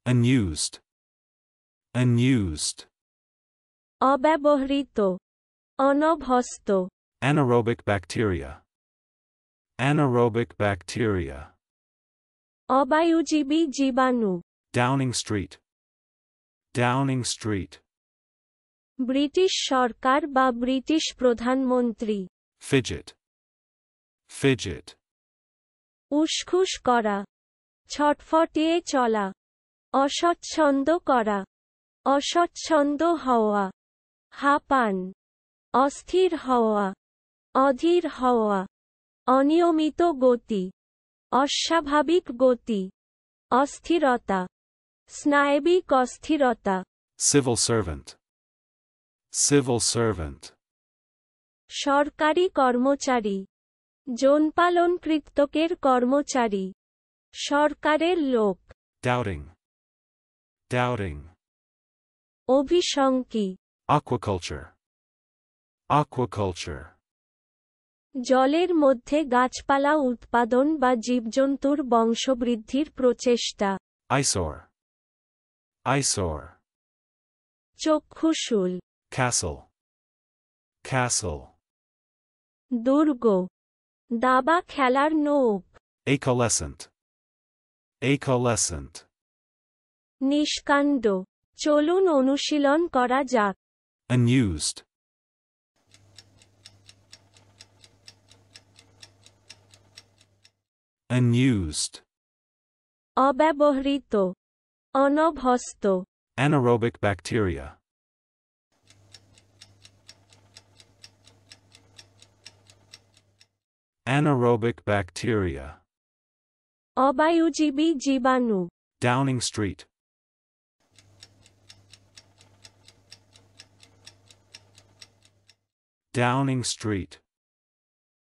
unused, unused. অব্যবহৃত, অনভ্যস্ত। Anaerobic bacteria, anaerobic bacteria. অবায়ুজীবী জীবাণু। Downing Street, Downing Street. British সরকার বা ব্রিটিশ প্রধানমন্ত্রী। Fidget, fidget. উসখুস করা, ছটফটিয়ে চলা, অস্বচ্ছন্দ করা, অস্বচ্ছন্দ হওয়া, হাঁপান, অস্থির হওয়া, অধীর হওয়া, অনিয়মিত গতি, অস্বাভাবিক গতি, অস্থিরতা, স্নায়বিক অস্থিরতা। Civil servant, civil servant. সরকারি কর্মচারী, যৌনপালনকৃতকের কর্মচারী, সরকারের লোক। Doubting, doubting. অভিশঙ্কি, Aquaculture, aquaculture. জলের মধ্যে গাছপালা উৎপাদন বা জীবজন্তুর বংশবৃদ্ধির প্রচেষ্টা। Eyesore, eyesore. চক্ষুশূল, Castle, castle. দুর্গ, দাবা খেলার নৌক। Acaulescent, acaulescent. নিষ্কাণ্ড, চলুন অনুশীলন করা যাক। Unused, unused. অব্যবহৃত, অনভ্যস্ত। Anaerobic bacteria, anaerobic bacteria. অবায়ুজীবী জীবাণু। Downing Street, Downing Street.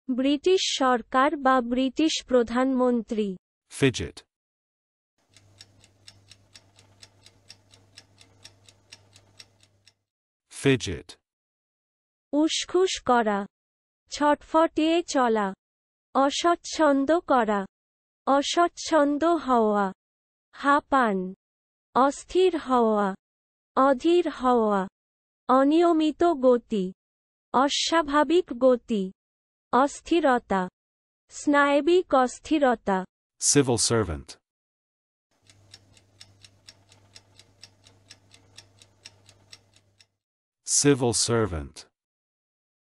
British সরকার বা ব্রিটিশ প্রধানমন্ত্রী। Fidget, fidget. উসখুস করা, ছটফটিয়ে চলা, অস্বচ্ছন্দ করা, অস্বচ্ছন্দ হওয়া, হাঁপান, অস্থির হওয়া, অধীর হওয়া, অনিয়মিত গতি, অস্বাভাবিক গতি, অস্থিরতা, স্নায়বিক অস্থিরতা। Civil servant, civil servant.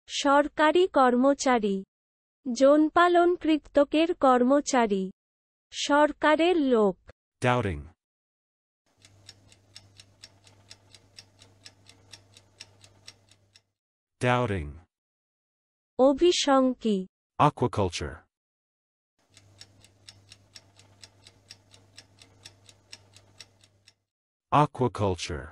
সরকারি কর্মচারী, যৌনপালনকৃতকের কর্মচারী, সরকারের লোক। Doubting, doubting. অভিশঙ্কি, Aquaculture, aquaculture.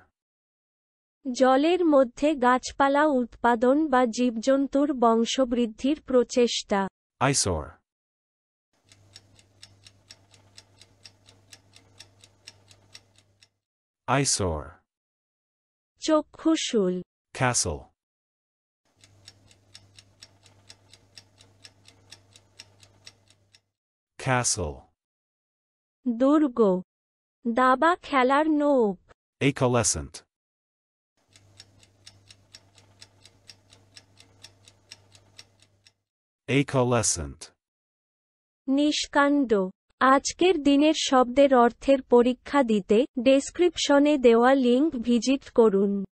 জলের মধ্যে গাছপালা উৎপাদন বা জীবজন্তুর বংশবৃদ্ধির প্রচেষ্টা। Eyesore, eyesore. চক্ষুশূল, Castle, castle. দুর্গ, দাবা খেলার নৌক। Acaulescent, acaulescent. নিষ্কাণ্ড। আজকের দিনের শব্দের অর্থের পরীক্ষা দিতে ডেসক্রিপশনে দেওয়া লিংক ভিজিট করুন।